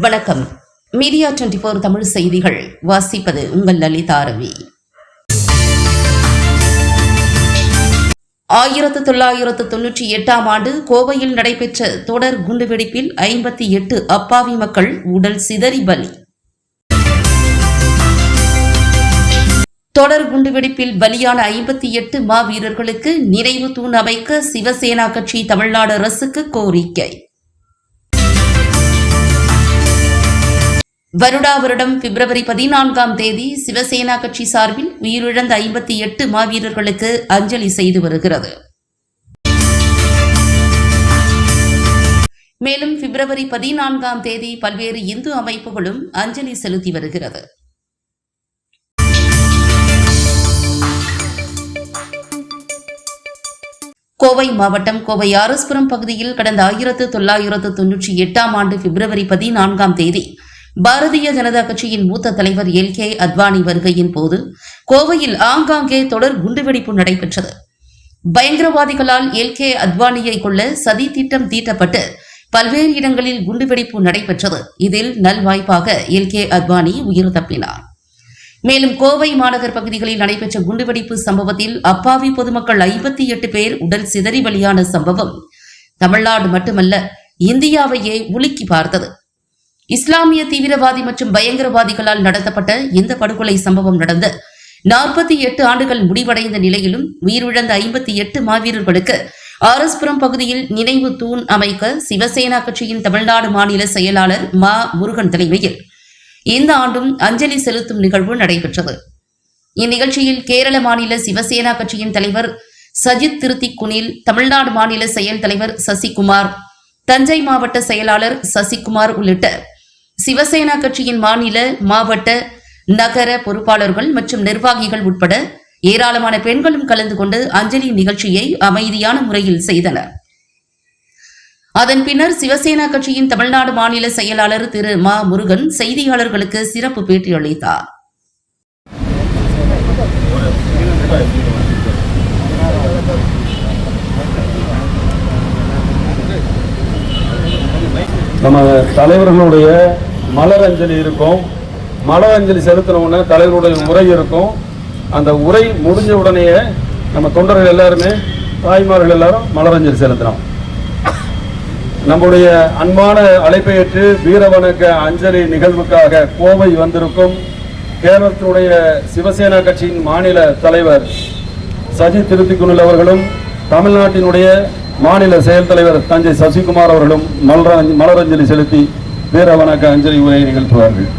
வணக்கம். மீடியா 24 தமிழ் செய்திகள் வாசிப்பது உங்கள் லலிதா ரவி. 1998ஆம் ஆண்டு கோவையில் நடைபெற்ற தொடர் குண்டுவெடிப்பில் 58 அப்பாவி மக்கள் உடல் சிதறி பலி. தொடர் குண்டுவெடிப்பில் பலியான 58 மாவீரர்களுக்கு நினைவு தூண் அமைக்க சிவசேனா கட்சி தமிழ்நாடு அரசுக்கு கோரிக்கை. வருடா வருடம் பிப்ரவரி 14ஆம் தேதி சிவசேனா கட்சி சார்பில் உயிரிழந்த 58 மாவீரர்களுக்கு அஞ்சலி செய்து வருகிறது. மேலும் பிப்ரவரி 14ஆம் தேதி பல்வேறு இந்து அமைப்புகளும் அஞ்சலி செலுத்தி வருகிறது. கோவை மாவட்டம் கோவை ஆர்எஸ்புரம் பகுதியில் கடந்த 1998ஆம் ஆண்டு பிப்ரவரி 14ஆம் தேதி பாரதிய ஜனதா கட்சியின் மூத்த தலைவர் எல்.கே. அத்வானி வருகையின் போது கோவையில் ஆங்காங்கே தொடர் குண்டுவெடிப்பு நடைபெற்றது. பயங்கரவாதிகளால் எல்.கே. அத்வானியை கொள்ள சதி திட்டம் தீட்டப்பட்டு பல்வேறு இடங்களில் குண்டுவெடிப்பு நடைபெற்றது. இதில் நல்வாய்ப்பாக எல்.கே. அத்வானி உயிர் தப்பினார். மேலும் கோவை மாநகர் பகுதிகளில் நடைபெற்ற குண்டுவெடிப்பு சம்பவத்தில் அப்பாவி பொதுமக்கள் 58 பேர் உடல் சிதறி பலியான சம்பவம் தமிழ்நாடு மட்டுமல்ல இந்தியாவையே உலுக்கி பார்த்தது. இஸ்லாமிய தீவிரவாதி மற்றும் பயங்கரவாதிகளால் நடத்தப்பட்ட இந்த படுகொலை சம்பவம் நடந்த 48 ஆண்டுகள் முடிவடைந்த நிலையிலும் உயிரிழந்த 58 மாவீரர்களுக்கு ஆர்எஸ்புரம் பகுதியில் நினைவு தூண் அமைக்க சிவசேனா கட்சியின் தமிழ்நாடு மாநில செயலாளர் மா. முருகன் தலைமையில் இந்த ஆண்டும் அஞ்சலி செலுத்தும் நிகழ்வு நடைபெற்றது. இந்நிகழ்ச்சியில் கேரள மாநில சிவசேனா கட்சியின் தலைவர் சஜித் திருத்திக்குனில், தமிழ்நாடு மாநில செயல் தலைவர் சசிகுமார், தஞ்சை மாவட்ட செயலாளர் சசிகுமார் உள்ளிட்ட சிவசேனா கட்சியின் மாநில, மாவட்ட, நகர பொறுப்பாளர்கள் மற்றும் நிர்வாகிகள் உட்பட ஏராளமான பெண்களும் கலந்து கொண்டு அஞ்சலி நிகழ்ச்சியை அமைதியான முறையில் செய்தனர். அதன் பின்னர் சிவசேனா கட்சியின் தமிழ்நாடு மாநில செயலாளர் திரு மா. முருகன் செய்தியாளர்களுக்கு சிறப்பு பேட்டி அளித்தார். நம்ம தலைவர்களுடைய மலர் அஞ்சலி இருக்கும். மலர் அஞ்சலி செலுத்தின உடனே தலைவருடைய உரை இருக்கும். அந்த உரை முடிஞ்ச உடனேயே நம்ம தொண்டர்கள் எல்லாருமே, தாய்மார்கள் எல்லாரும் மலர் அஞ்சலி செலுத்தினோம். நம்முடைய அன்பான அழைப்பை ஏற்று வீரவணக்க அஞ்சலி நிகழ்வுக்காக கோவை வந்திருக்கும் கேரளத்தினுடைய சிவசேனா கட்சியின் மாநில தலைவர் சஜித் திருத்திக்குனில் அவர்களும், தமிழ்நாட்டினுடைய மாநில செயல் தலைவர் தஞ்சை சசிகுமார் அவர்களும் மலரஞ்சலி செலுத்தி வீரவணக்க அஞ்சலி உரையை நிகழ்த்துவார்கள்.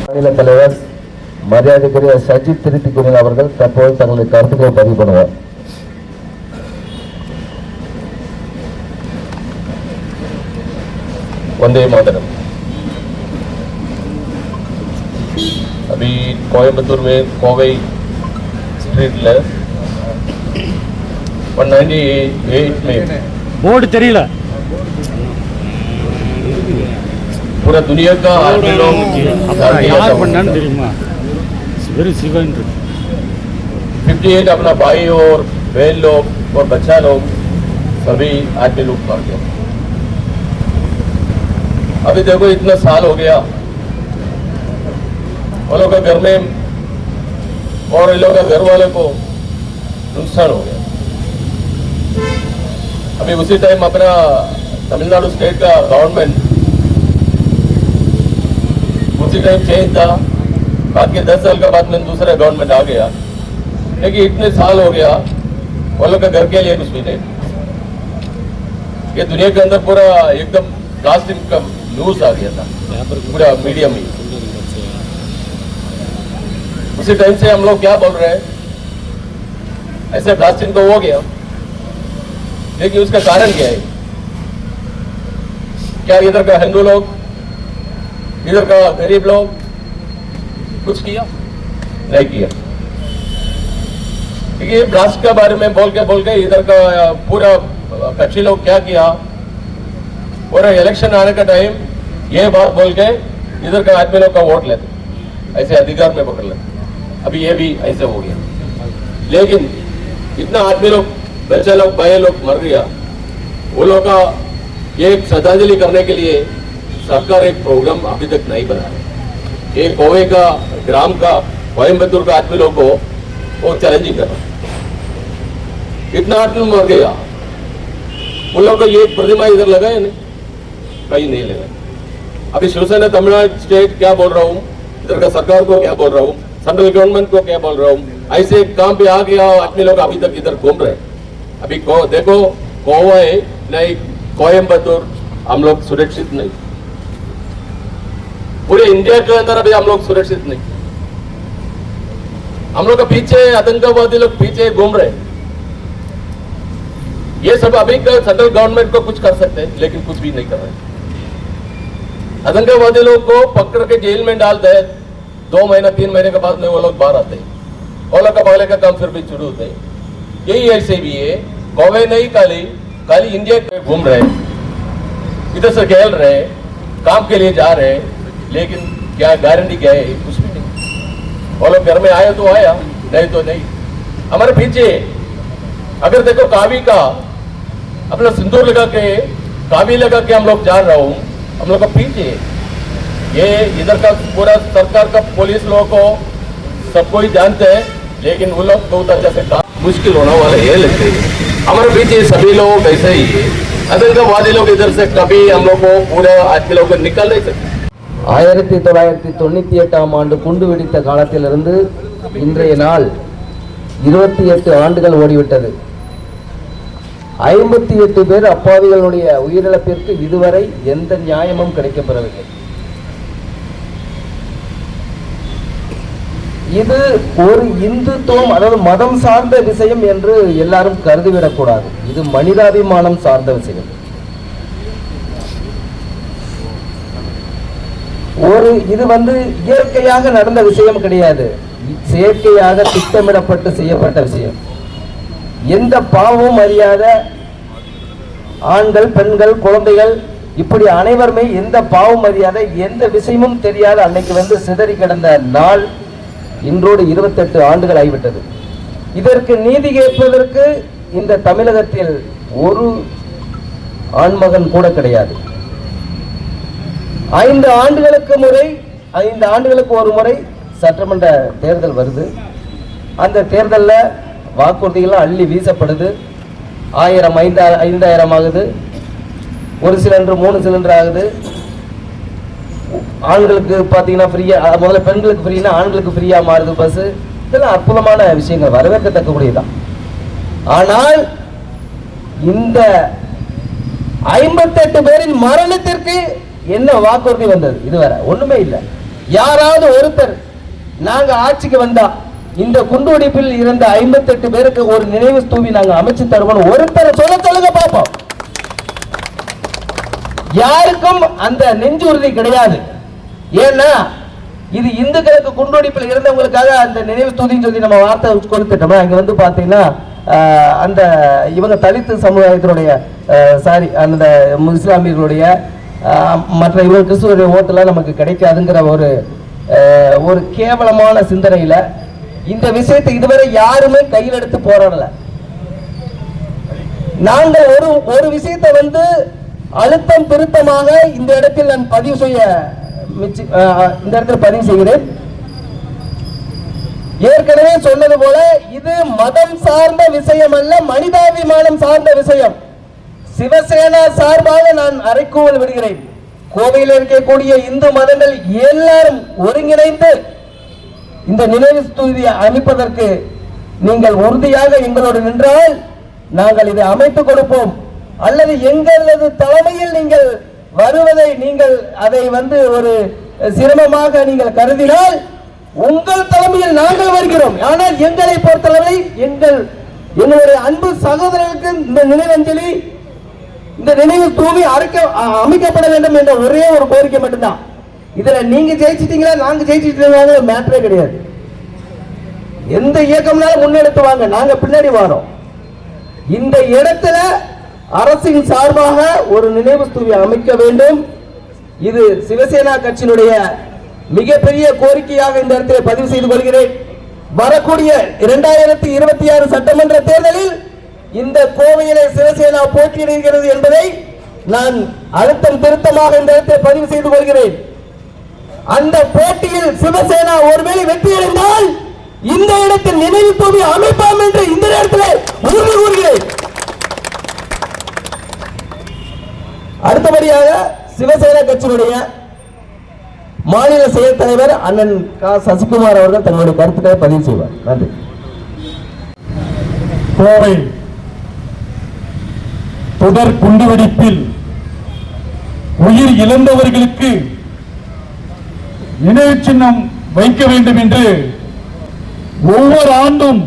மாநில தலைவர் மரியாதைக்குரிய சஜித் திருத்திக்குனில் அவர்கள் தற்போது தங்களுடைய கருத்துக்களை பதிவு பண்ணுவார். वंदे मातरम। अभी कोयम्बतूर में कोवई स्ट्रीट 198 में बोर्ड तेरीला पूरा दुनिया का आर्मी लोग 58 अपना भाई और बहन लोग और बच्चा लोग सभी आर्मी लोग मार गए। अभी देखो इतना साल हो गया, वो लोग का घर में और इन लोग का घर वाले को नुकसान हो गया। अभी उसी टाइम अपना तमिलनाडु स्टेट का गवर्नमेंट उसी टाइम चेंज था। बाद के 10 साल का बाद में दूसरा गवर्नमेंट आ गया, लेकिन इतने साल हो गया वो लोग का घर के लिए कुछ भी नहीं। ये दुनिया के अंदर पूरा एकदम प्लास्टिक का न्यूज आ गया था पूरा मीडिया में। उसी टाइम से हम लोग क्या बोल रहे हैं, ऐसे प्लास्टिक तो हो गया, लेकिन उसका कारण क्या है? क्या इधर का हिंदू लोग, इधर का गरीब लोग कुछ किया? नहीं किया। क्योंकि ब्लास्ट के बारे में बोल के इधर का पूरा कक्षी लोग क्या किया, पूरा इलेक्शन आने का टाइम ये बात बोल के इधर का आदमी लोग का वोट लेते, ऐसे अधिकार में पकड़ लेते। अभी ये भी ऐसे हो गया। लेकिन इतना आदमी लोग, बच्चे लोग, भाई लोग मर गया, वो लोग का एक श्रद्धांजलि करने के लिए सरकार एक प्रोग्राम अभी तक नहीं बनाया। एक कोवे का ग्राम का कोयम्बतूर का आदमी लोग को वो चैलेंजिंग कर रहा, इतना आदमी मर गया, उन लोग को ये प्रतिमा इधर लगाया नहीं, कहीं नहीं लगा। अभी शिवसेना तमिलनाडु स्टेट क्या बोल रहा हूँ, इधर का सरकार को क्या बोल रहा हूँ, सेंट्रल गवर्नमेंट को क्या बोल रहा हूँ, ऐसे काम पे आ गया आदमी लोग अभी तक इधर घूम रहे। अभी देखो गोवा है नहीं, कोयम्बतूर हम लोग सुरक्षित नहीं, पूरे इंडिया के अंदर अभी हम लोग सुरक्षित नहीं। हम लोग के पीछे आतंकवादी लोग पीछे घूम रहे। ये सब अभी सेंट्रल गवर्नमेंट को कुछ कर सकते हैं, लेकिन कुछ भी नहीं कर रहे। आतंकवादी लोग को पकड़ के जेल में डालते हैं, 2 महीना 3 महीने के बाद में वो लोग बाहर आते हैं, वो लोग का पहले का काम फिर भी शुरू होते हैं। यही ऐसे भी है, गोवे नहीं खाली इंडिया में घूम रहे, इधर से खेल रहे, काम के लिए जा रहे, लेकिन क्या गारंटी क्या है, कुछ भी नहीं। वो लोग घर में आया तो आया, नहीं तो नहीं। हमारे पीछे अगर देखो कावी का अपना सिंदूर लगा के, कावी लगा के हम लोग जा रहा हूँ, हम लोग का पीछे ये इधर का पूरा सरकार का पुलिस लोगों को सब कोई जानते हैं, लेकिन वो लोग बहुत अच्छा से काम मुश्किल होने वाला ये लगते है। हमारे पीछे सभी लोग ऐसे ही है, आतंकवादी लोग इधर से कभी हम लोग को पूरे आदमी लोग को निकल नहीं सकते। 1998 ஆண்டு குண்டு வெடித்த காலத்திலிருந்து இன்றைய நாள் 28 ஆண்டுகள் ஓடிவிட்டது. 58 பேர் அப்பாவிகளுடைய உயிரிழப்பிற்கு இதுவரை எந்த நியாயமும் கிடைக்கப்பெறவில்லை. இது ஒரு இந்துத்துவம், அதாவது மதம் சார்ந்த விஷயம் என்று எல்லாரும் கருதிவிடக்கூடாது. இது மனிதாபிமானம் சார்ந்த விஷயம். இது இயற்கையாக நடந்த விஷயம் கிடையாது, செயற்கையாக திட்டமிடப்பட்டு செய்யப்பட்ட விஷயம். எந்த பாவமும் அறியாத ஆண்கள், பெண்கள், குழந்தைகள் இப்படி அனைவருமே எந்த பாவம் அறியாத எந்த விஷயமும் தெரியாத அன்னைக்கு சிதறி கிடந்த நாள் இன்றோடு 28 ஆண்டுகள் ஆகிவிட்டது. இதற்கு நீதி கேட்பதற்கு இந்த தமிழகத்தில் ஒரு ஆண்மகன் கூட கிடையாது. 5 ஆண்டுகளுக்கு ஒரு முறை சட்டமன்ற தேர்தல் வருது. அந்த தேர்தலில் வாக்குறுதிகள்லாம் அள்ளி வீசப்படுது. 1000 5000 ஆகுது, ஒரு சிலிண்டர் 3 சிலிண்டர் ஆகுது. ஆண்களுக்கு பார்த்தீங்கன்னா ஃப்ரீயா, முதல்ல பெண்களுக்கு ஃப்ரீனா ஆண்களுக்கு ஃப்ரீயா மாறுது பஸ். இதெல்லாம் அற்புதமான விஷயங்கள், வரவேற்கத்தக்கக்கூடியதான். ஆனால் இந்த 58 பேரின் மரணத்திற்கு என்ன வாக்குறுதி வந்தது? இதுவரை ஒண்ணுமே இல்லை. யாராவது ஒருத்தர் நாங்க ஆட்சிக்கு வந்தா இந்த குண்டுவெடிப்பில் இருந்த 58 பேருக்கு ஒரு நினைவு ஸ்தூபி நாங்க அமைச்சு தருவோம் ஒருத்தர் சொல்லுங்க பாப்போம். யாருக்கும் அந்த நெஞ்சு உறுதி கிடையாது. ஏன்னா இது இந்துக்களுக்கு குண்டுவெடிப்பில் இருந்தவங்களுக்காக அந்த நினைவு ஸ்தூதின்னு சொல்லி நம்ம வார்த்தை கொடுத்துட்டோம். அங்க பாத்தீங்கன்னா அந்த இவங்க தலித்து சமுதாயத்தினுடைய அந்த இஸ்லாமியர்களுடைய மற்ற இவங்க கிறிஸ்துவருடைய ஓட்டெல்லாம் நமக்கு கிடைக்காதுங்கிற ஒரு கேவலமான சிந்தனையில இந்த விஷயத்தை இதுவரை யாருமே கையில் எடுத்து போராடல. நாங்கள் ஒரு விஷயத்தை அழுத்தம் திருத்தமாக இந்த இடத்தில் நான் பதிவு செய்கிறேன். ஏற்கனவே சொன்னது போல இது மதம் சார்ந்த விஷயம் அல்ல, மனிதாபிமானம் சார்ந்த விஷயம். சிவசேனா சார்பாக நான் அறைகூவல் விடுகிறேன். கோவையில் இருக்கக்கூடிய இந்து மதங்கள் எல்லாரும் ஒருங்கிணைந்து இந்த நினைவு ஸ்தூதியை அமைப்பதற்கு நீங்கள் உறுதியாக எங்களோடு நின்றால் நாங்கள் இதை அமைத்துக் கொடுப்போம். அல்லது எங்களது தலைமையில் நீங்கள் வருவதை நீங்கள் அதை ஒரு சிரமமாக நீங்கள் கருதினால் உங்கள் தலைமையில் நாங்கள் வருகிறோம். ஆனால் எங்களை பொறுத்தளவை எங்களுடைய அன்பு சகோதரர்களுக்கு இந்த நினைவஞ்சலி, இந்த நினைவு தூவி அமைக்கப்பட வேண்டும் என்ற ஒரே ஒரு கோரிக்கை மட்டும்தான். இதுல நீங்க ஜெயிச்சிட்டீங்களா நாங்க ஜெயிச்சிட்டீங்களா மேட்டரே கிடையாது. எந்த இயக்கம்னாலும் முன்னெடுத்து வாங்க, நாங்க பின்னாடி வரோம். இந்த இடத்துல அரசின் சார்பாக ஒரு நினைவு ஸ்தூபி அமைக்க வேண்டும். இது சிவசேனா கட்சியினுடைய மிகப்பெரிய கோரிக்கையாக இந்த இடத்துல பதிவு செய்து கொள்கிறேன். வரக்கூடிய 2026 சட்டமன்ற தேர்தலில் இந்த கோவையிலே சிவசேனா போட்டியிடுகிறது என்பதை நான் அழுத்தம் திருத்தமாக இந்த இடத்தை பதிவு செய்து கொள்கிறேன். அந்த போட்டியில் சிவசேனா ஒருவேளை வெற்றியடைந்தால் இந்த இடத்தில் நினைவு தூவி அமைப்போம் என்று இந்த நேரத்தில் உறுதி கூறுகிறேன். அடுத்தபடியாக சிவசேனா கட்சியினுடைய மாநில செயல் தலைவர் அண்ணன் சசிகுமார் அவர்கள் தங்களுடைய கருத்துக்களை பதிவு செய்வார். நன்றி. கோவை தொடர் குண்டுவெடிப்பில் உயிர் இழந்தவர்களுக்கு நினைவு சின்னம் வைக்க வேண்டும் என்று ஒவ்வொரு ஆண்டும்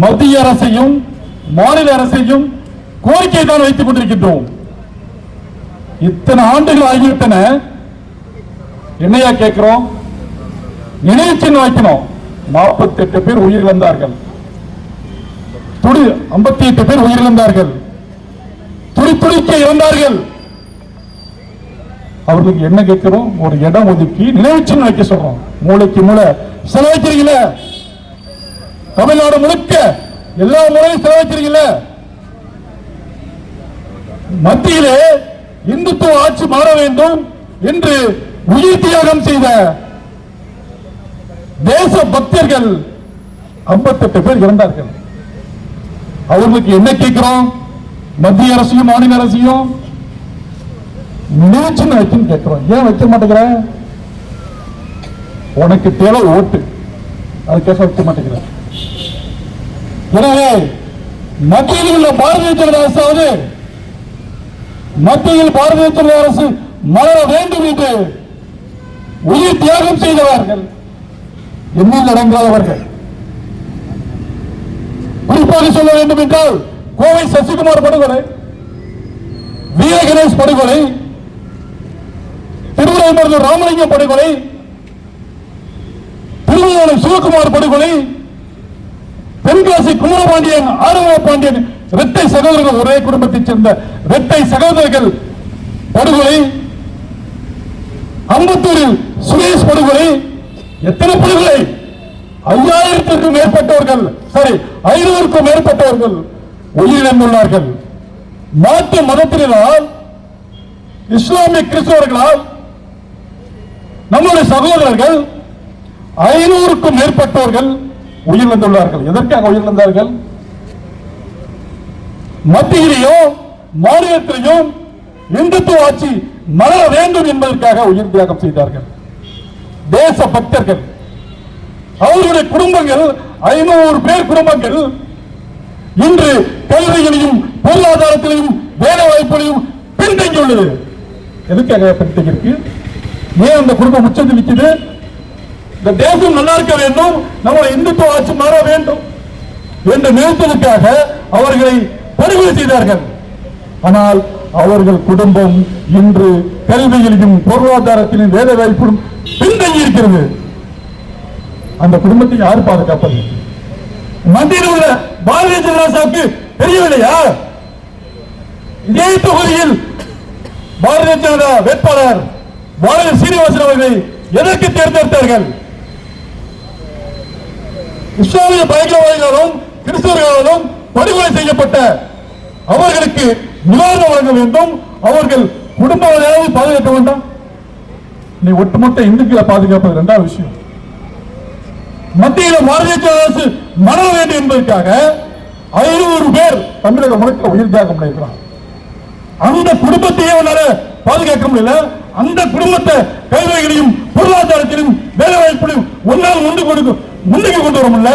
மத்திய அரசையும் மாநில அரசையும் கோரிக்கை தான் வைத்துக் கொண்டிருக்கின்றோம். இத்தனை ஆண்டுகள் ஆகிவிட்டன, என்னையா கேட்கிறோம்? நினைவு சின்னம் வைக்கணும். 48 பேர் உயிரிழந்தார்கள், 58 பேர் உயிரிழந்தார்கள், துடிக்க இறந்தார்கள். அவர்களுக்கு என்ன கேட்கிறோம்? ஒரு இடம் ஒதுக்கி நினைவு சின்னம் வைக்க சொல்றோம். மூளைக்கு மூளை செலவழிக்கிறீங்கள, தமிழ்நாடு முழுக்க எல்லா முறையும் செலவழிக்கிறீங்கள. மத்தியிலே இந்துத்துவ ஆட்சி மாற வேண்டும் என்று உயிர் தியாகம் செய்த தேச பக்தர்கள் 58 பேர் இறந்தார்கள். அவர்களுக்கு என்ன கேட்கிறோம்? மத்திய அரசையும் மாநில அரசையும் நினைவு சின்னம் வைக்கணும் கேட்கிறோம். ஏன் வைக்க மாட்டேங்கிற? உனக்கு தேவை ஓட்டு, அதுக்காக வைக்க மாட்டேங்கிற. எனவே மத்தியில் உள்ள பாரதிய ஜனதா அரசாவது, மத்தியில் பாரதிய ஜனதா அரசு மலர வேண்டும் என்று உயிர் தியாகம் செய்தவர்கள், எண்ணில் அடங்காதவர்கள். குறிப்பாக சொல்ல வேண்டும் என்றால் கோவை சசிகுமார் படுகொலை, வீர கணேஷ் படுகொலை, திருவிழாமருதூர் ராமலிங்கம் படுகொலை, திருவிழாமலை சிவகுமார் படுகொலை, தென்காசி குமரபாண்டியன், ஆறுமுக பாண்டியன் இரட்டை சகோதரர்கள், ஒரே குடும்பத்தைச் சேர்ந்த இரட்டை சகோதரர்கள் படுகொலை, அம்பத்தூரில் சுரேஷ் படுகொலை. எத்தனை படுகொலை? 5000க்கும் மேற்பட்டவர்கள், சரி 500க்கும் மேற்பட்டவர்கள் உயிரிழந்துள்ளார்கள். மாற்று மதத்தினரால், இஸ்லாமிய கிறிஸ்தவர்களால் நம்முடைய சகோதரர்கள் 500க்கும் மேற்பட்டவர்கள் உயிரிழந்துள்ளார்கள். எதற்காக உயிரிழந்தார்கள்? மத்தியிலேயும் மாநிலத்திலேயும் இந்துத்துவ ஆட்சி மலர வேண்டும் என்பதற்காக உயிர் தியாகம் செய்தார்கள் தேச பக்தர்கள். அவர்களுடைய குடும்பங்கள் 500 பேர் குடும்பங்கள் இன்று கல்வியிலையும் பொருளாதாரத்திலையும் வேலை வாய்ப்பிலையும் பின்தங்கியுள்ளது. எதுக்காக பின்தங்கியிருக்கு? ஏன் அந்த குடும்பம் உச்சத்தில் நிற்குது? இந்த தேசம் நல்லா இருக்க வேண்டும், நம்முடைய இந்துத்துவ ஆட்சி மாற வேண்டும் என்று நினைத்ததற்காக அவர்களை படுகொலை செய்தார்கள். ஆனால் அவர்கள் குடும்பம் இன்று கல்வியிலும் பொருளாதாரத்திலும் வேலை வாய்ப்பிலும் பின்தங்கி இருக்கிறது. அந்த குடும்பத்தை யார் பாதுகாப்பது? மத்தியில் உள்ள பாரதிய ஜனதாவுக்கு தெரியவில்லையா? இதே தொகுதியில் பாரதிய ஜனதா வேட்பாளர் பாரதி சீனிவாசன் அவர்களை எதற்கு தேர்ந்தெடுத்தார்கள்? இஸ்லாமிய பயங்கரவாதிகளாலும் கிறிஸ்தவர்களாலும் படுகொலை செய்யப்பட்ட அவர்களுக்கு நிவாரணம் வழங்க வேண்டும், அவர்கள் குடும்பங்களாவது பாதுகாக்க வேண்டாம். நீ ஒட்டுமொத்த இந்துக்களை பாதுகாப்பது இரண்டாவது விஷயம். மத்தியில் பாரதிய ஜனதா அரசு மலர வேண்டும் என்பதற்காக 500 பேர் தமிழக முழுக்க உயிர் தியாகம் பண்ணியிருக்கிறார். அந்த குடும்பத்தையே பாதுகாக்க முடியல. அந்த குடும்பத்தை கல்விகளையும் பொருளாதாரத்திலும் வேலை வாய்ப்பிலும் ஒன்றால் முன்னுக்கு கொண்டு வர முடியல.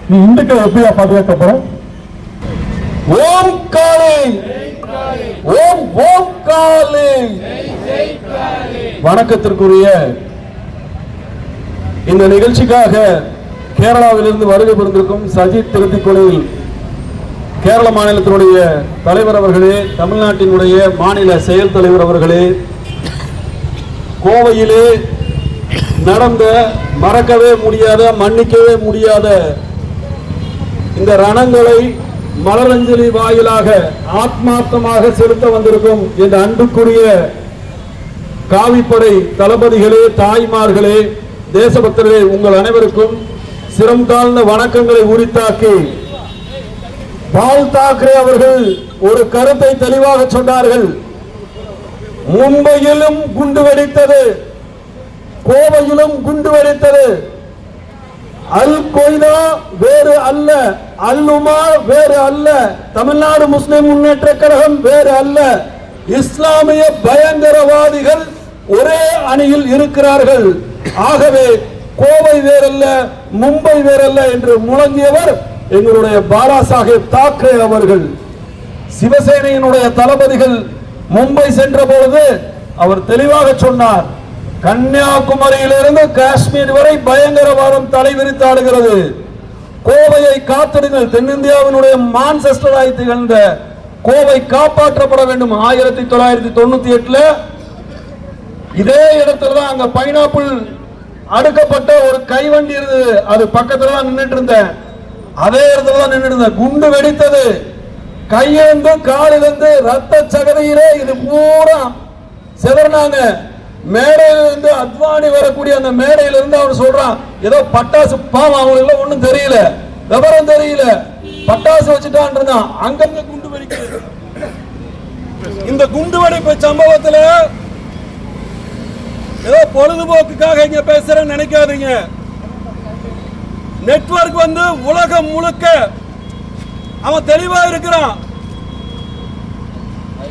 நீ இந்துக்களை எப்படியா பாதுகாக்க போற? ஓம் காளி, ஓம் ஓம் காளி. வணக்கத்திற்குரிய இந்த நிகழ்ச்சிக்காக கேரளாவிலிருந்து வருகை புரிந்திருக்கும் சஜித் திருத்திக்குடியில் கேரள மாநிலத்தினுடைய தலைவர் அவர்களே, தமிழ்நாட்டினுடைய மாநில செயல் தலைவர் அவர்களே, கோவையிலே நடந்த மறக்கவே முடியாத மன்னிக்கவே முடியாத இந்த ரணங்களை மலரஞ்சலி வாயிலாக ஆத்மார்த்தமாக செலுத்த வந்திருக்கும் இந்த அன்புக்குரிய காவிப்படை தளபதிகளே, தாய்மார்களே, தேசபக்தர்களே, உங்கள் அனைவருக்கும் சிரம் தாழ்ந்த வணக்கங்களை உரித்தாக்கி, பால் தாக்கரே அவர்கள் ஒரு கருத்தை தெளிவாக சொன்னார்கள். மும்பையிலும் குண்டு வெடித்தது, கோவையிலும் குண்டு வெடித்தது. அல் கொய்தா வேறு அல்ல, அல்லுமா வேறு அல்ல, தமிழ்நாடு முஸ்லிம் முன்னேற்ற கழகம் வேறு அல்ல. இஸ்லாமிய பயங்கரவாதிகள் ஒரே அணியில் இருக்கிறார்கள். ஆகவே கோவை வேறல்ல, மும்பை வேறல்ல என்று முழங்கியவர் எங்களுடைய பாலா சாஹேப் தாக்கரே அவர்கள். சிவசேனையினுடைய தளபதிகள் மும்பை சென்ற பொழுது அவர் தெளிவாக சொன்னார், கன்னியாகுமரியிலிருந்து காஷ்மீர் வரை பயங்கரவாதம் தலைவிரித்தாடுகிறது. கோவையை காத்திடுங்கள். தென்னிந்தியாவினுடைய மான்செஸ்டராய் திகழ்ந்த கோவை காப்பாற்றப்பட வேண்டும். 1998 இதே இடத்துல தான் அங்க பைனாப்பிள் அடுக்கப்பட்ட ஒரு கைவண்டி இருந்தது. அது பக்கத்துல தான் நின்றுட்டு இருந்தேன். அதே இடத்துல தான் நின்றுட்டு இருந்தேன். குண்டு வெடித்தது. கையிலிருந்து காலிலிருந்து ரத்த சகதியிலே இது பூரா செதறினாங்க. மேடையிலிருந்து அத்வானி வரக்கூடிய அந்த மேடையிலிருந்து அவன் சொல்றான், ஏதோ பட்டாசு பாவம், அவங்களுக்கு ஒண்ணும் தெரியல, விவரம் தெரியல, பட்டாசு வச்சுட்டான் இருந்தான். அங்கங்க குண்டு வெடிக்கிறது. இந்த குண்டு வெடிப்பு சம்பவத்தில் ஏதோ பொழுதுபோக்குக்காக இங்க பேசுறேன்னு நினைக்காதீங்க. நெட்வொர்க் உலகம் முழுக்க அவன் தெளிவா இருக்கிறான்.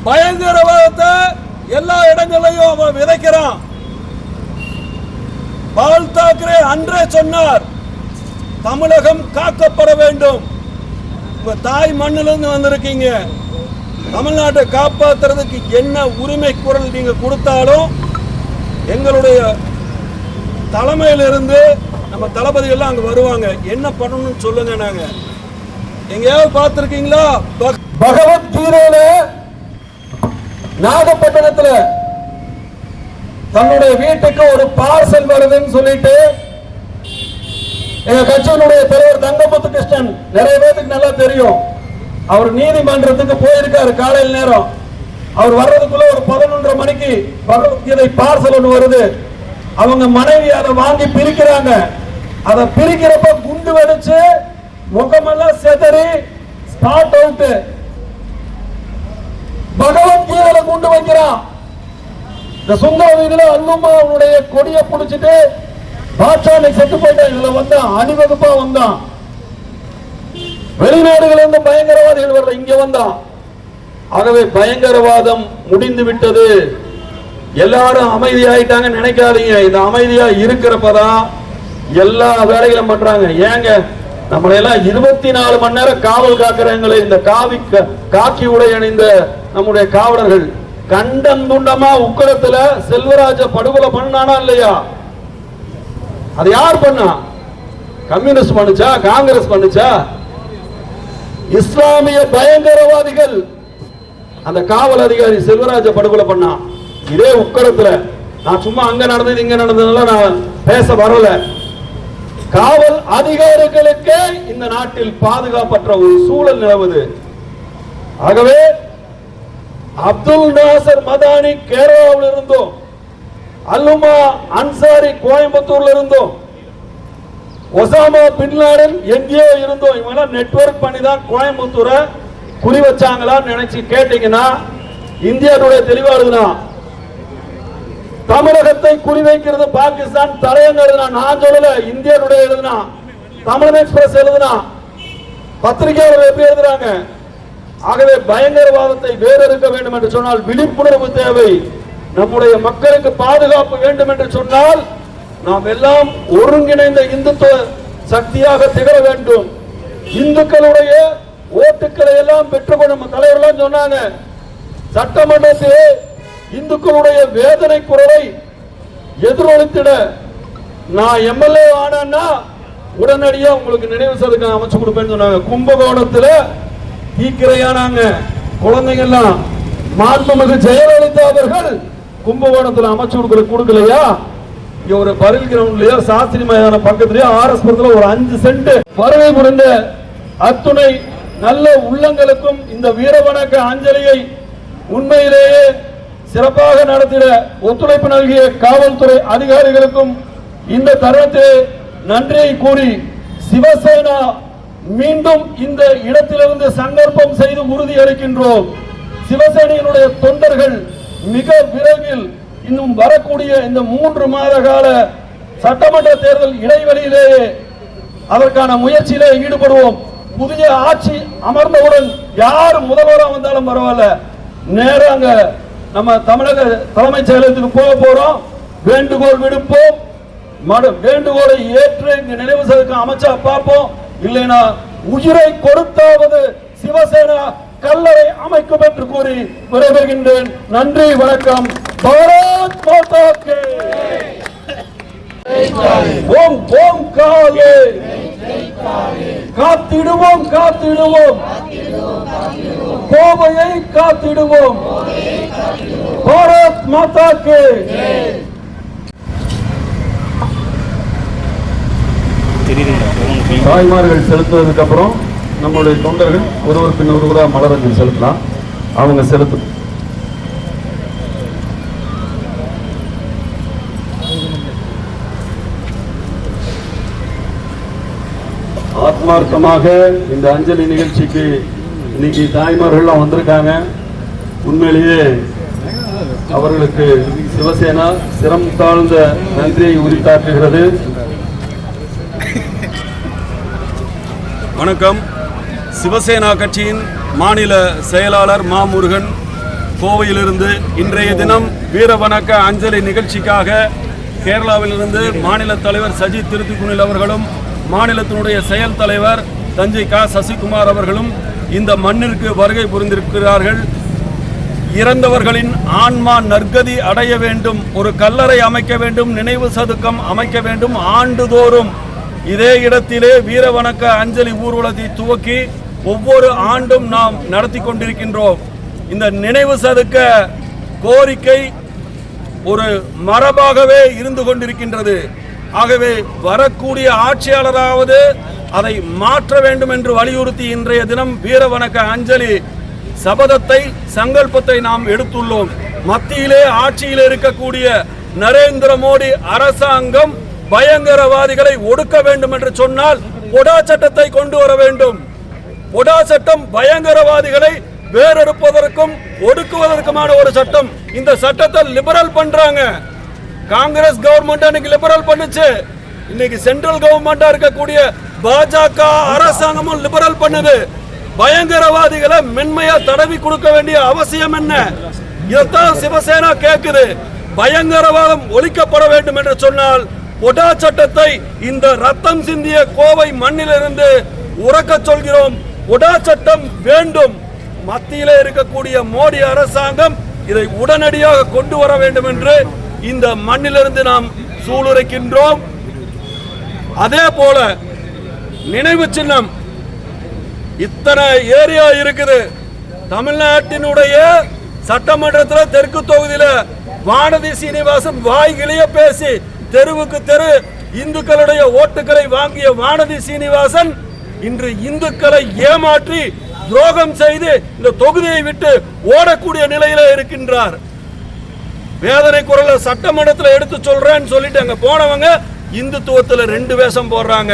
பயங்கரவாதத்தை எல்லா இடங்களையும் அவன் விதைக்கிறான். பால் தாக்கரே அன்றே சொன்னார், தமிழகம் காக்கப்பட வேண்டும். உங்க தாய் மண்ணிலிருந்து வந்திருக்கீங்க. தமிழ்நாட்டை காப்பாற்றுறதுக்கு என்ன உரிமை குரல் நீங்க கொடுத்தாலும் எங்களுடைய தலைமையிலிருந்து நம்ம தளபதிகள் அங்க வருவாங்க. என்ன பண்ணணும்னு சொல்லுங்க. நாங்க எங்கேயாவது பார்த்திருக்கீங்களா? பகவத்கீதையில நாகப்பட்டினத்துல தன்னுடைய வீட்டுக்கு ஒரு பார்சல் வருதுன்னு சொல்லிட்டு எங்க கட்சியினுடைய தலைவர் தங்கமுத்து கிருஷ்ணன், நிறைய பேருக்கு நல்லா தெரியும், அவர் நீதிமன்றத்துக்கு போயிருக்காரு. காலையில் நேரம் அவர் வர்றதுக்குள்ள ஒரு 11:30 மணிக்கு பகவத்கீதை பார்சல் ஒன்று வருது. அவங்க மனைவி அதை வாங்கி பிரிக்கிறாங்க. அதை பிரிக்கிறப்ப குண்டு வெடிச்சு முகமெல்லாம் செதறி ஸ்பாட் அவுட். பகவத்கீதையில குண்டு வைக்கிறான். இந்த சுந்தர வீதியில அல்லுமா அவனுடைய கொடியை பிடிச்சிட்டு பாட்சானை செத்து போயிட்டான். இதுல வந்தான், அணிவகுப்பா வந்தான். வெளிநாடுகள் இருந்து பயங்கரவாதிகள் வரல, இங்க வந்தான். ஆகவே பயங்கரவாதம் முடிந்து விட்டது. எல்லாரும் அமைதியாயிட்டாங்க நினைக்காதீங்க. இந்த அமைதியா இருக்கிறப்பதான் எல்லா வேலைகளும் பண்றாங்க. ஏங்க நம்மளை எல்லாம் 24 மணி நேரம் காவல் காக்குறாங்களே இந்த காக்கி உடை அணிந்த நம்முடைய காவலர்கள். கண்டம் துண்டமா உக்கடத்துல செல்வராஜ படுகொலை பண்ணானா இல்லையா? அது யார் பண்ணா? கம்யூனிஸ்ட் பண்ணுச்சா? காங்கிரஸ் பண்ணுச்சா? இஸ்லாமிய பயங்கரவாதிகள் அந்த காவல் அதிகாரி செல்வராஜ படுகொலை பண்ணா. இதே உக்கடத்துல. நான் சும்மா அங்க நடந்தது இங்க நடந்ததுனால நான் பேச வரல. காவல் அதிகாரிகளுக்கே இந்த நாட்டில் பாதுகாப்பற்ற ஒரு சூழல் நிலவுது. ஆகவே அப்துல் நாசர் மதானி கேரளாவில் இருந்தோம், அல்லுமா அன்சாரி கோயம்புத்தூர்ல இருந்தோம், ஒசாமா பின் லாடன் எங்கேயோ இருந்தோம். இவங்க நெட்வொர்க் பண்ணி தான் கோயம்புத்தூரை குறி வச்சாங்களான்னு நினைச்சு கேட்டீங்கன்னா இந்தியாவுடைய தெளிவா எழுதுனா, தமிழகத்தை குறிவைக்கிறது பாகிஸ்தான் தலையங்க எழுதுனா. நான் சொல்லல, இந்தியாவுடைய எழுதுனா, தமிழ் எக்ஸ்பிரஸ் எழுதுனா, பத்திரிகையாளர்கள் எப்படி எழுதுறாங்க. ஆகவே பயங்கரவாதத்தை வேறறுக்க வேண்டும் என்று சொன்னால் விழிப்புணர்வு தேவை. நம்முடைய மக்களுக்கு பாதுகாப்பு வேண்டும் என்று சொன்னால் நாம் எல்லாம் ஒருங்கிணைந்த இந்துத்துவ சக்தியாக திகழ வேண்டும். இந்துக்களுடைய ஓட்டுக்களை எல்லாம் பெற்றுக்கொள்ளும் தலைவர்கள் சொன்னாங்க. சட்டமன்றத்திலே இந்துக்களுடைய வேதனை குரலை எதிரொலித்திட நான் எம்எல்ஏ ஆனா உடனடியா உங்களுக்கு நினைவு சதுக்கம் அமைச்சு கொடுப்பேன்னு சொன்னாங்க. கும்பகோணத்துல தீக்கிரையானாங்க குழந்தைங்க எல்லாம். மாண்புமிகு ஜெயலலிதா அவர்கள் கும்பகோணத்துல அமைச்சு கொடுக்கலையா? இங்க ஒரு பரில் கிரவுண்ட்லயோ சாஸ்திரி மைதான பக்கத்துலயோ ஆர்எஸ் புரத்துல ஒரு 5 சென்ட் வருகை புரிந்த அத்துணை நல்ல உள்ளங்களுக்கும் இந்த வீரவணக்க அஞ்சலியை உண்மையிலேயே சிறப்பாக நடத்திட ஒத்துழைப்பு நல்கிய காவல்துறை அதிகாரிகளுக்கும் இந்த தருணத்திலே நன்றியை கூறி சிவசேனா மீண்டும் இந்த இடத்திலிருந்து சங்கல்பம் செய்து உறுதியளிக்கின்றோம். சிவசேனையினுடைய தொண்டர்கள் மிக விரைவில் இன்னும் வரக்கூடிய இந்த 3 மாத கால சட்டமன்ற தேர்தல் இடைவெளியிலேயே அதற்கான முயற்சியிலே ஈடுபடுவோம். புதிய ஆட்சி அமர்ந்தவுடன் யார் முதல்வராக வந்தாலும் பரவாயில்ல, நேராங்க நம்ம தமிழக தலைமைச் செயலகத்துக்கு போக போறோம். வேண்டுகோள் விடுப்போம். வேண்டுகோளை ஏற்று இங்க நினைவு சதுக்கம் அமைச்சா பார்ப்போம். இல்லைனா உயிரை கொடுத்தாவது சிவசேனா கல்லறை அமைக்கும் என்று கூறி விடைபெறுகின்றேன். நன்றி, வணக்கம். பாரத் மாதா கே ஓம் ஓம் காலே காத்திடுவோம் காத்திடுவோம் கோவையை காத்திடுவோம். பாரத் மாதா கே. தாய்மார்கள் செலுத்துவதற்கு அப்புறம் நம்மளுடைய தொண்டர்கள் ஒருவர் பின் ஒருவராக மலரஞ்சலி செலுத்தலாம். அவங்க செலுத்தும். ஆத்மார்த்தமாக இந்த அஞ்சலி நிகழ்ச்சிக்கு இன்னைக்கு தாய்மார்கள்லாம் வந்திருக்காங்க. உண்மையிலேயே அவர்களுக்கு சிவசேனா சிரம் தாழ்ந்த நன்றியை உரித்தாக்குகிறது. வணக்கம். சிவசேனா கட்சியின் மாநில செயலாளர் மா முருகன் கோவையிலிருந்து இன்றைய தினம் வீரவணக்க அஞ்சலி நிகழ்ச்சிக்காக கேரளாவிலிருந்து மாநில தலைவர் சஜித் திருத்திக்குனில் அவர்களும் மாநிலத்தினுடைய செயல் தலைவர் தஞ்சை க சசிகுமார் அவர்களும் இந்த மண்ணிற்கு வருகை புரிந்திருக்கிறார்கள். இறந்தவர்களின் ஆன்மா நற்கதி அடைய வேண்டும், ஒரு கல்லறை அமைக்க வேண்டும், நினைவு சதுக்கம் அமைக்க வேண்டும். ஆண்டுதோறும் இதே இடத்திலே வீரவணக்க அஞ்சலி ஊர்வலத்தை துவக்கி ஒவ்வொரு ஆண்டும் நாம் நடத்தி கொண்டிருக்கின்றோம். இந்த நினைவு சதுக்க கோரிக்கை ஒரு மரபாகவே இருந்து கொண்டிருக்கின்றது. ஆகவே வரக்கூடிய ஆட்சியாளராவது அதை மாற்ற வேண்டும் என்று வலியுறுத்தி இன்றைய தினம் வீரவணக்க அஞ்சலி சபதத்தை சங்கல்பத்தை நாம் எடுத்துள்ளோம். மத்தியிலே ஆட்சியில் இருக்கக்கூடிய நரேந்திர மோடி அரசாங்கம் பயங்கரவாதிகளை ஒடுக்க வேண்டும் என்று சொன்னால் பொடா சட்டத்தை கொண்டு வர வேண்டும். பொடா சட்டம் பயங்கரவாதிகளை வேறெடுப்பதற்கும் ஒடுக்குவதற்குமான ஒரு சட்டம். இந்த சட்டத்தை லிபரல் பண்றாங்க. காங்கிரஸ் கவர்மெண்ட் அன்னைக்கு லிபரல் பண்ணுச்சு. இன்னைக்கு சென்ட்ரல் கவர்மெண்டா இருக்கக்கூடிய பாஜக அரசாங்கமும் லிபரல் பண்ணுது. பயங்கரவாதிகளை மென்மையா தடவி கொடுக்க வேண்டிய அவசியம் என்ன? இதைத்தான் சிவசேனா கேட்குது. பயங்கரவாதம் ஒழிக்கப்பட வேண்டும் என்று சொன்னால் பொடா சட்டத்தை இந்த ரத்தம் சிந்திய கோவை மண்ணிலிருந்து உறக்க சொல்கிறோம். பொடா சட்டம் வேண்டும். மத்தியிலே இருக்கக்கூடிய மோடி அரசாங்கம் இதை உடனடியாக கொண்டு வர வேண்டும் என்று இந்த மண்ணிலிருந்து நாம் சூளுரைக்கின்றோம். அதே போல நினைவு சின்னம் இத்தனை ஏரியா இருக்குது. தமிழ்நாட்டினுடைய சட்டமன்றத்தில் தெற்கு தொகுதியில வானதி சீனிவாசன் வாய்கிளிய பேசி தெருவுக்கு தெரு இந்துக்களுடைய ஓட்டுகளை வாங்கிய வானதி சீனிவாசன் இன்று இந்துக்களை ஏமாற்றி துரோகம் செய்து இந்த தொகுதியை விட்டு ஓடக்கூடிய நிலையில இருக்கின்றார். வேதனை குரல சட்டமன்றத்தில் எடுத்து சொல்றேன்னு சொல்லிட்டு அங்க போனவங்க இந்துத்துவத்தில் 2 வேஷம் போடுறாங்க.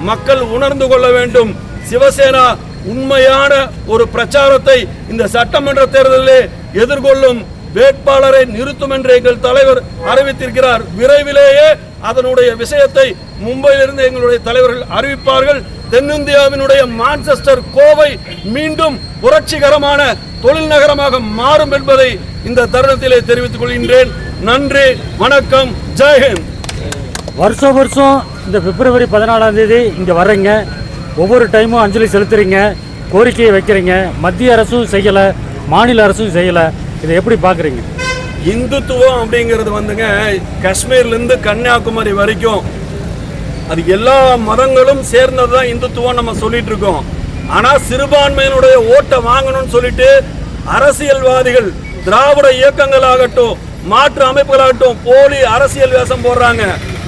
மக்கள் உணர்ந்து கொள்ள வேண்டும். சிவசேனா உண்மையான ஒரு பிரச்சாரத்தை இந்த சட்டமன்ற தேர்தலிலே எதிர்கொள்ளும் வேட்பாளரை நிறுத்தும் என்று எங்கள் தலைவர் அறிவித்திருக்கிறார். விரைவிலேயே அதனுடைய விஷயத்தை மும்பையிலிருந்து எங்களுடைய தலைவர்கள் அறிவிப்பார்கள். தென்னிந்தியாவினுடைய மான்செஸ்டர் கோவை மீண்டும் புரட்சிகரமான தொழில் நகரமாக மாறும் என்பதை இந்த தருணத்திலே தெரிவித்துக் கொள்கின்றேன். நன்றி, வணக்கம், ஜெய்ஹிந்த். வருஷம் இந்த பிப்ரவரி 14ஆம் தேதி இங்கே வர்றீங்க. ஒவ்வொரு டைமும் அஞ்சலி செலுத்துறீங்க, கோரிக்கையை வைக்கிறீங்க. மத்திய அரசும் செய்யலை, மாநில அரசும் செய்யலை. இதை எப்படி பார்க்குறீங்க? இந்துத்துவம் அப்படிங்கிறது வந்துங்க காஷ்மீர்லேருந்து கன்னியாகுமரி வரைக்கும் அது எல்லா மதங்களும் சேர்ந்தது தான் இந்துத்துவம் நம்ம சொல்லிட்டு இருக்கோம். ஆனால் சிறுபான்மையினுடைய ஓட்டை வாங்கணும்னு சொல்லிட்டு அரசியல்வாதிகள், திராவிட இயக்கங்கள் ஆகட்டும், மாற்று அமைப்புகளாகட்டும் போலி அரசியல் வேஷம் போடுறாங்க.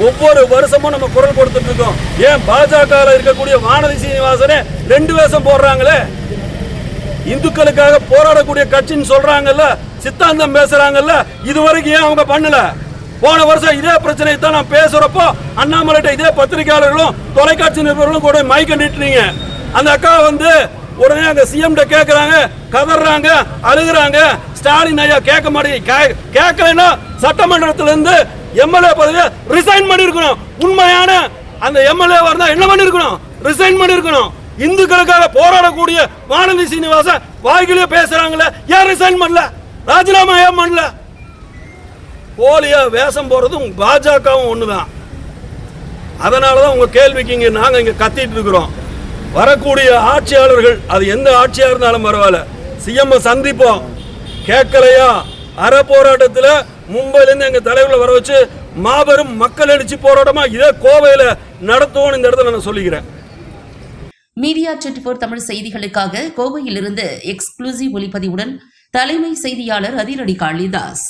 ஒவ்வொரு வருஷமும் நம்ம குரல் கொடுத்துட்டு இருக்கோம். ஏன் பாஜக இருக்கக்கூடிய வானதி சீனிவாசனே 2 வேஷம் போடுறாங்களே? இந்துக்களுக்காக போராடக்கூடிய கட்சின்னு சொல்றாங்கல்ல, சித்தாந்தம் பேசுறாங்கல்ல, இதுவரைக்கும் ஏன் அவங்க பண்ணல? போன வருஷம் இதே பிரச்சனை தான் நான் பேசுறப்போ அண்ணாமலைட்ட இதே பத்திரிகையாளர்களும் தொலைக்காட்சி நிருபர்களும் கூட மைக்க நீட்டுறீங்க. அந்த அக்கா உடனே அங்க சிஎம் கேட்கறாங்க, கதறாங்க, அழுகுறாங்க. ஸ்டாலின் ஐயா கேட்க மாட்டேங்க. கேட்கலன்னா சட்டமன்றத்துல இருந்து எம்எல்ஏ பதவியை ரிசைன் பண்ணிருக்கணும். உண்மையான அந்த எம்எல்ஏ இருந்தா என்ன பண்ணிருக்கணும்? ரிசைன் பண்ணிருக்கணும். இந்துக்களுக்காக போராடக்கூடிய வானதி சீனிவாசன் வாய்கிலேயே பேசுறாங்களே, ஏன் ரிசைன் பண்ணல? ராஜினாமா ஏன் பண்ணல? போலியா வேஷம் போறதும் பாஜகவும் ஒண்ணுதான். அதனாலதான் உங்க கேள்விக்கு நாங்க இங்க கத்திட்டு இருக்கிறோம். வரக்கூடிய ஆட்சியாளர்கள், அது எந்த ஆட்சியா இருந்தாலும் பரவாயில்ல, சிஎம் சந்திப்போம். கேட்கலையா அற போராட்டத்தில் மும்பையிலேருந்து எங்க தலைவர்களை வர வச்சு மாபெரும் மக்கள் எழுச்சி போராட்டமா இதே கோவையில் நடத்துவோம். இந்த இடத்துல நான் சொல்லிக்கிறேன். மீடியா 24 தமிழ் செய்திகளுக்காக கோவையிலிருந்து எக்ஸ்க்ளூசிவ் ஒளிப்பதிவுடன் தலைமை செய்தியாளர் அதிரடி காளிதாஸ்.